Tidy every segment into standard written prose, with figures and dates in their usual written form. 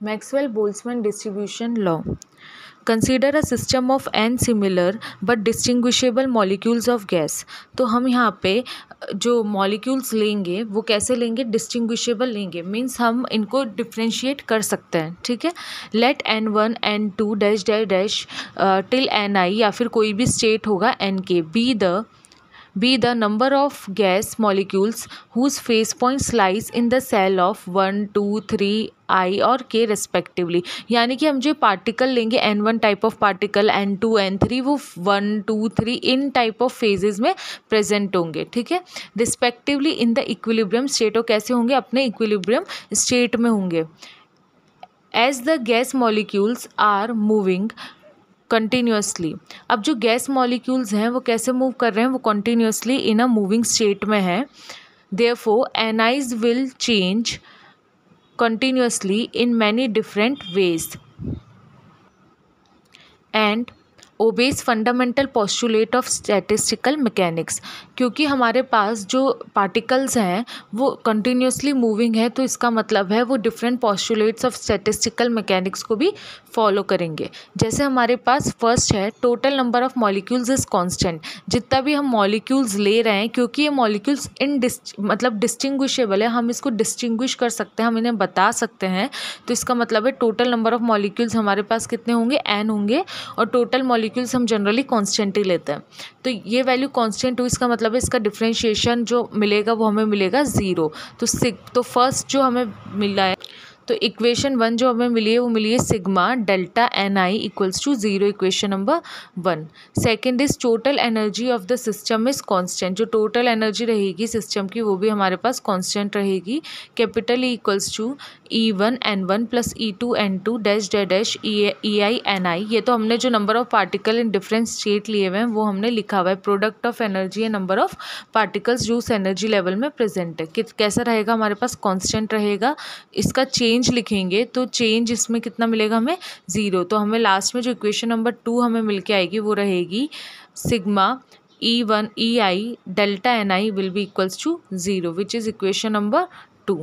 Maxwell-Boltzmann distribution law. Consider a system of n similar but distinguishable molecules of gas. तो हम यहाँ पे जो molecules लेंगे वो कैसे लेंगे, distinguishable लेंगे, मीन्स हम इनको डिफ्रेंशिएट कर सकते हैं. ठीक है. Let n1 n2 dash dash dash till ni या फिर कोई भी स्टेट होगा n के be the number of gas molecules whose phase points lies in the cell of 1, 2, 3 I और k respectively. यानी कि हम जो पार्टिकल लेंगे n1 type of particle, n2 n3, वो 1, 2, 3 इन टाइप ऑफ फेजेस में प्रेजेंट होंगे. ठीक है. Respectively in the equilibrium state, और कैसे होंगे, अपने इक्विलिब्रियम स्टेट में होंगे. As the gas molecules are moving continuously. अब जो गैस मॉलिक्यूल्स हैं वो कैसे मूव कर रहे हैं, वो continuously in a moving state में है. Therefore n i's will change continuously in many different ways and obeys fundamental postulate of statistical mechanics. क्योंकि हमारे पास जो पार्टिकल्स हैं वो कंटिन्यूसली मूविंग है, तो इसका मतलब है वो different postulates of statistical mechanics को भी फॉलो करेंगे. जैसे हमारे पास फर्स्ट है total number of molecules is constant. जितना भी हम मॉलिक्यूल्स ले रहे हैं, क्योंकि ये मॉलिक्यूल्स मतलब डिस्टिंग्विशेबल है, हम इसको डिस्टिंग्विश कर सकते हैं, हम इन्हें बता सकते हैं. तो इसका मतलब है टोटल नंबर ऑफ मॉलिक्यूल्स हमारे पास कितने होंगे, n होंगे, और टोटल मॉलिक्यूल्स हम जनरली कांस्टेंट ही लेते हैं. तो ये वैल्यू कांस्टेंट हो, इसका मतलब है इसका डिफरेंशिएशन जो मिलेगा वो हमें मिलेगा 0. तो फर्स्ट जो हमें मिला है, तो इक्वेशन 1 जो हमें मिली है वो मिली है sigma delta N I equals to 0, equation number 1. Second is total energy of the system is constant. जो टोटल एनर्जी रहेगी सिस्टम की वो भी हमारे पास कांस्टेंट रहेगी. Capital E equals to E1 N1 plus E2 N2 dash dash dash EI NI. ये तो हमने जो number of particle in different state लिए हुए हैं वो हमने लिखा हुआ है. प्रोडक्ट ऑफ एनर्जी है नंबर ऑफ पार्टिकल्स जो उस एनर्जी लेवल में प्रेजेंट है. कैसा रहेगा, हमारे पास कांस्टेंट रहेगा. इसका चेंज लिखेंगे तो चेंज इसमें कितना मिलेगा हमें, 0. तो हमें लास्ट में जो इक्वेशन नंबर 2 हमें मिल के आएगी वो रहेगी sigma E1 EI delta NI will be equals to 0, which is equation number 2.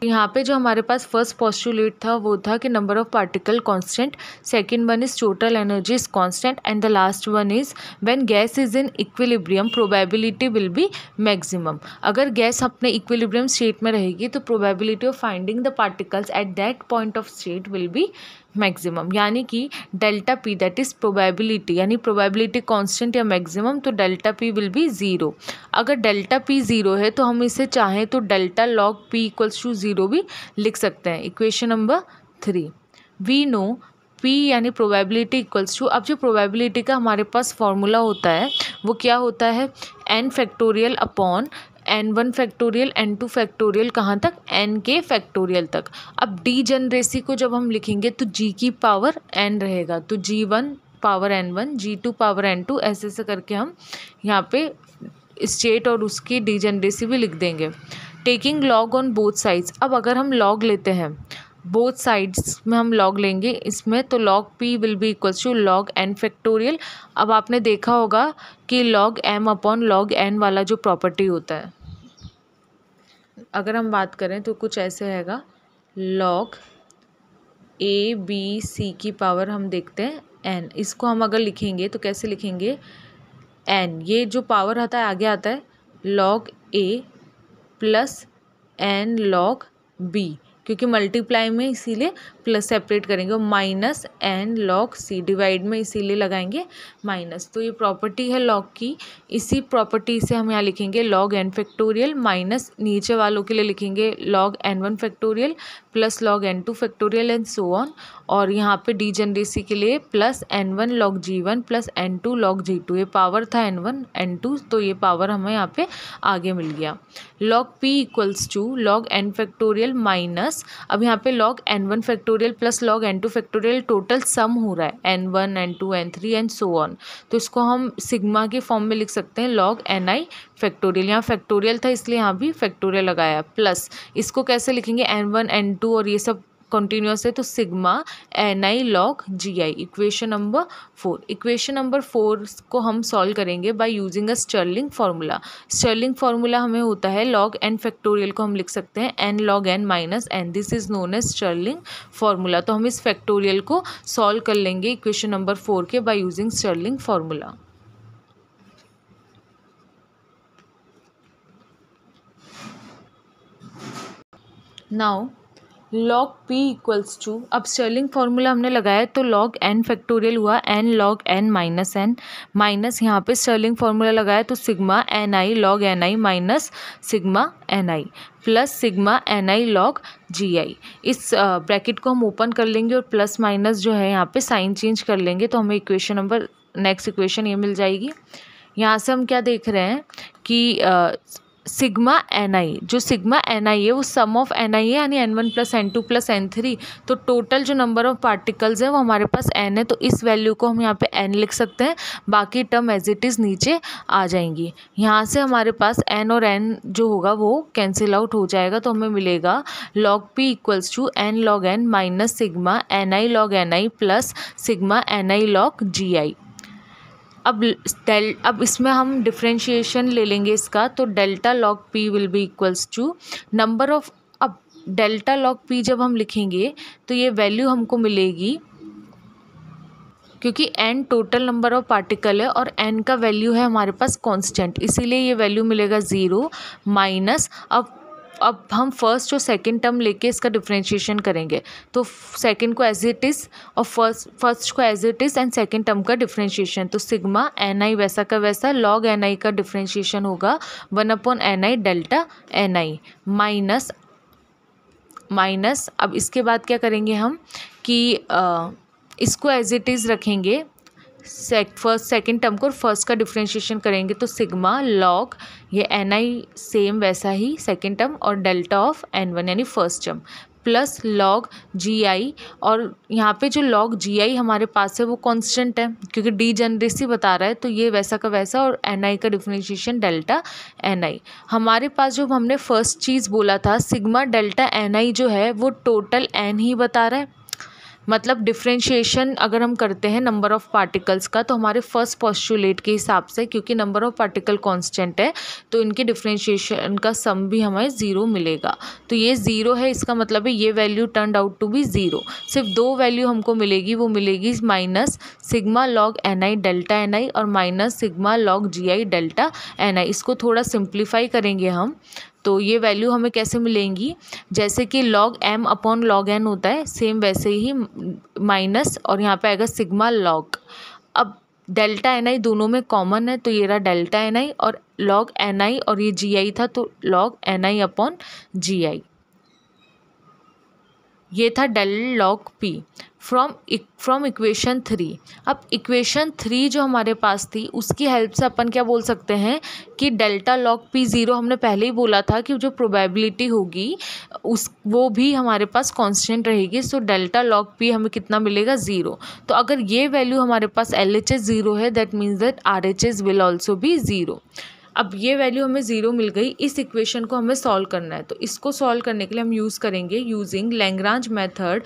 यहाँ पे जो हमारे पास फर्स्ट पोस्टुलेट था वो था कि number of particle constant, second one is total energy is constant, and the last one is when gas is in equilibrium probability will be maximum. अगर gas अपने इक्विलिब्रियम स्टेट में रहेगी तो probability of finding the particles at that point of state will be maximum. यानी कि delta P that is probability, यानी probability constant या maximum, तो डेल्टा पी विल बी 0. अगर डेल्टा पी 0 है तो हम इसे चाहें तो delta log P equals to 0 भी लिख सकते हैं. Equation number 3. We know P यानी प्रोबेबिलिटी इक्वल्स टू, अब जो प्रोबेबिलिटी का हमारे पास फॉर्मूला होता है वो क्या होता है, n factorial upon n1 factorial n2 factorial कहाँ तक, n के फैक्टोरियल तक. अब डीजेनरेसी को जब हम लिखेंगे तो g की पावर n रहेगा, तो g1 power n1 g2 power n2 ऐसे ऐसे करके हम यहाँ पे स्टेट और उसकी डीजेनरेसी भी लिख देंगे. Taking log on both sides. अब अगर हम लॉग लेते हैं बोथ साइड्स में, हम लॉग लेंगे इसमें, तो log p will be equals to log n factorial. अब आपने देखा होगा कि log m upon log n वाला जो प्रॉपर्टी होता है, अगर हम बात करें तो कुछ ऐसे रहेगा, लॉग a b c की पावर हम देखते हैं n. इसको हम अगर लिखेंगे तो कैसे लिखेंगे, n ये जो पावर आता है आगे आता है log a plus n log b, क्योंकि मल्टीप्लाई में इसीलिए प्लस सेपरेट करेंगे, और minus n log c, divide में इसीलिए लगाएंगे माइनस. तो ये प्रॉपर्टी है लॉग की. इसी प्रॉपर्टी से हम यहाँ लिखेंगे लॉग n फैक्टोरियल माइनस नीचे वालों के लिए लिखेंगे log n1 factorial plus log n2 factorial and so on. और यहाँ पे डीजेनरेसी के लिए plus n1 log g1 plus n2 log g2. ये पावर था n1 n2, तो ये पावर हमें यहाँ पे आगे मिल गया. Log p equals to log n factorial minus, अब यहाँ पे log n1 factorial plus log n2 factorial total sum हो रहा है n1 n2 n3 and so on. तो इसको हम सिग्मा के फॉर्म में लिख सकते हैं लॉग ni फैक्टोरियल. यहाँ फैक्टोरियल था इसलिए यहाँ भी फैक्टोरियल लगाया, प्लस इसको कैसे लिखेंगे n1 n2 और ये सब कंटिन्यूस है तो sigma N I log ji I, equation number 4। Equation number 4 को हम सॉल्व करेंगे by using a Stirling formula. Stirling formula हमें होता है लॉग एन फैक्टोरियल को हम लिख सकते हैं N log N minus N, this is known as Stirling formula. तो हम इस फैक्टोरियल को सॉल्व कर लेंगे इक्वेशन नंबर 4 के by using Stirling formula. Now log p equals to, अब स्टर्लिंग फार्मूला हमने लगाया तो log n फैक्टोरियल हुआ n log n minus n, minus यहाँ पे स्टर्लिंग फार्मूला लगाया तो sigma N I log N i minus sigma N i plus sigma N I log ji i. इस ब्रैकेट को हम ओपन कर लेंगे और प्लस माइनस जो है यहाँ पे साइन चेंज कर लेंगे तो हमें इक्वेशन नंबर नेक्स्ट इक्वेशन ये मिल जाएगी। यहाँ से हम क्या देख रहे हैं कि सिग्मा एन आई, जो सिग्मा एन आई है वो सम ऑफ एन आई है, यानी N one plus N two plus N three. तो टोटल जो नंबर ऑफ पार्टिकल्स है वो हमारे पास एन है, तो इस वैल्यू को हम यहाँ पे एन लिख सकते हैं, बाकी टर्म एज इट इज़ नीचे आ जाएंगी। यहाँ से हमारे पास एन और एन जो होगा वो कैंसिल आउट हो जाएगा, तो हमें मिलेगा log P equals to n log N minus sigma N I log N i plus sigma N I log ji i. अब इसमें हम डिफ्रेंशिएशन ले लेंगे इसका, तो delta log p will be equals to number of, अब delta log p जब हम लिखेंगे तो ये वैल्यू हमको मिलेगी, क्योंकि n total number of particle है और n का वैल्यू है हमारे पास कांस्टेंट, इसीलिए ये वैल्यू मिलेगा 0 माइनस, अब हम फर्स्ट और सेकंड टर्म लेके इसका डिफ्रेंशिएशन करेंगे, तो सेकंड को एज इट इज़ और फर्स्ट को as it is and second term का डिफ्रेंशिएशन, तो सिग्मा एन आई वैसा का वैसा लॉग एन आई का डिफ्रेंशिएशन होगा 1/n i delta N i minus अब इसके बाद क्या करेंगे हम कि इसको एज इट इज़ रखेंगे, फर्स्ट सेकंड टर्म को, फर्स्ट का डिफ्रेंशिएशन करेंगे तो सिग्मा लॉग ये एन आई सेम वैसा ही सेकंड टर्म और डेल्टा ऑफ एन वन यानी first term plus log ji i, और यहाँ पे जो लॉग जी आई हमारे पास है वो कांस्टेंट है क्योंकि डीजेनरेसी बता रहा है, तो ये वैसा का वैसा और एन आई का डिफ्रेंशिएशन डेल्टा एन आई। हमारे पास जो हमने फर्स्ट चीज़ बोला था सिग्मा डेल्टा एन आई जो है वो टोटल एन ही बता रहा है, मतलब डिफ्रेंशिएशन अगर हम करते हैं नंबर ऑफ पार्टिकल्स का तो हमारे फर्स्ट पोस्टुलेट के हिसाब से, क्योंकि नंबर ऑफ पार्टिकल कांस्टेंट है तो इनके डिफ्रेंशिएशन का सम भी हमें 0 मिलेगा, तो ये 0 है, इसका मतलब है ये value turned out to be 0। सिर्फ दो वैल्यू हमको मिलेगी, वो मिलेगी minus sigma log N I delta N I और minus sigma log ji I delta N I. इसको थोड़ा सिंप्लीफाई करेंगे हम तो ये वैल्यू हमें कैसे मिलेंगी, जैसे कि log M upon log N होता है सेम वैसे ही माइनस और यहाँ पे आएगा सिग्मा लॉग। अब डेल्टा एन आई दोनों में कॉमन है तो ये रहा डेल्टा एन आई और लॉग एन आई और ये जी आई था तो log N I upon ji I, ये था del log P from equation 3। अब इक्वेशन 3 जो हमारे पास थी उसकी हेल्प से अपन क्या बोल सकते हैं कि डेल्टा लॉग पी 0 हमने पहले ही बोला था कि जो प्रोबेबिलिटी होगी वो भी हमारे पास कांस्टेंट रहेगी, सो डेल्टा लॉग पी हमें कितना मिलेगा 0। तो अगर ये वैल्यू हमारे पास LHS 0 है that means that RHS will also be 0। अब ये वैल्यू हमें 0 मिल गई, इस इक्वेशन को हमें सॉल्व करना है, तो इसको सॉल्व करने के लिए हम यूज़ करेंगे using Lagrange method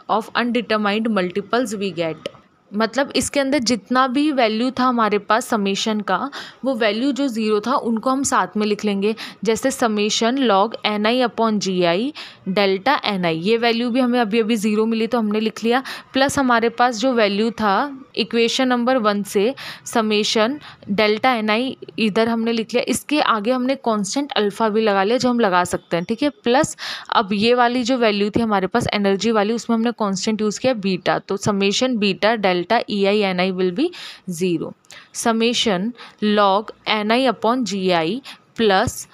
of undetermined multiples we get. मतलब इसके अंदर जितना भी वैल्यू था हमारे पास समेशन का, वो वैल्यू जो 0 था उनको हम साथ में लिख लेंगे, जैसे summation log N I upon ji I delta N आई, ये वैल्यू भी हमें अभी अभी 0 मिली तो हमने लिख लिया, प्लस हमारे पास जो वैल्यू था इक्वेशन नंबर 1 से समेशन डेल्टा एन आई इधर हमने लिख लिया, इसके आगे हमने कांस्टेंट अल्फ़ा भी लगा लिया जो हम लगा सकते हैं, ठीक है। प्लस अब ये वाली जो वैल्यू थी हमारे पास एनर्जी वाली, उसमें हमने कांस्टेंट यूज़ किया बीटा, तो summation beta delta e i n i will be 0। Summation log N I upon ji i plus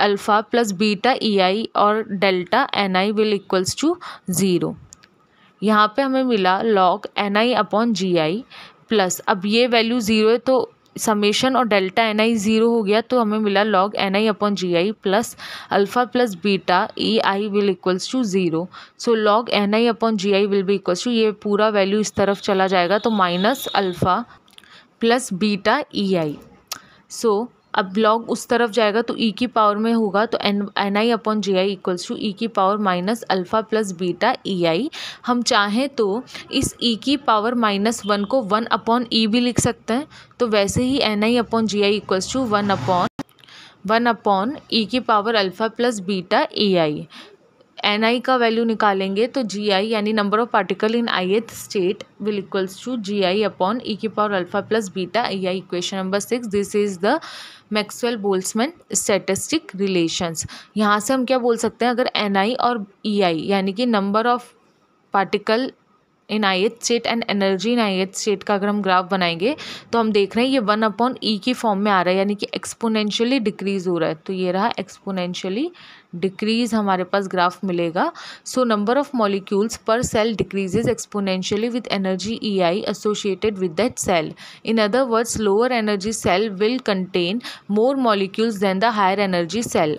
alpha plus beta e i और delta N i will equals to 0। यहाँ पे हमें मिला log N I upon ji i plus, अब ये value 0 है तो summation और डेल्टा एन आई 0 हो गया, तो हमें मिला log N I upon ji i plus alpha plus beta e i will equals to 0। So log N I upon ji i will be equals to, ये पूरा वैल्यू इस तरफ चला जाएगा तो minus alpha plus beta e i. So अब log उस तरफ जाएगा तो e की पावर में होगा, तो ni upon ji equals to e की power minus alpha plus beta ei। हम चाहें तो इस e की पावर -1 को 1 अपॉन ई भी लिख सकते हैं, तो वैसे ही ni upon ji equals to 1 upon e की power alpha plus beta ei। ni का वैल्यू निकालेंगे तो gi यानी number of particle in ith state will equals to gi upon e की power alpha plus beta ei। Equation number 6, this is the Maxwell Boltzmann statistic relations. यहाँ से हम क्या बोल सकते हैं, अगर ni और ei यानी कि number of particle in ith state and energy in ith state का अगर हम ग्राफ बनाएंगे तो हम देख रहे हैं ये 1 अपॉन ई की फॉर्म में आ रहा है, यानी कि एक्सपोनेंशियली डिक्रीज़ हो रहा है। तो ये रहा एक्सपोनेंशियली डिक्रीज़ हमारे पास ग्राफ मिलेगा। So number of molecules per cell decreases exponentially with energy ei associated with that cell. In other words, lower energy cell will contain more molecules than the higher energy cell.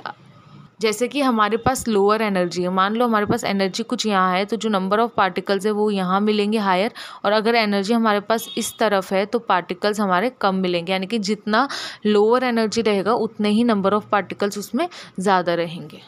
जैसे कि हमारे पास lower energy है, मान लो हमारे पास energy कुछ यहाँ है, तो जो नंबर ऑफ पार्टिकल्स है वो यहाँ मिलेंगे हायर, और अगर एनर्जी हमारे पास इस तरफ है तो पार्टिकल्स हमारे कम मिलेंगे, यानी कि जितना लोअर एनर्जी रहेगा उतने ही नंबर ऑफ पार्टिकल्स उसमें ज़्यादा रहेंगे।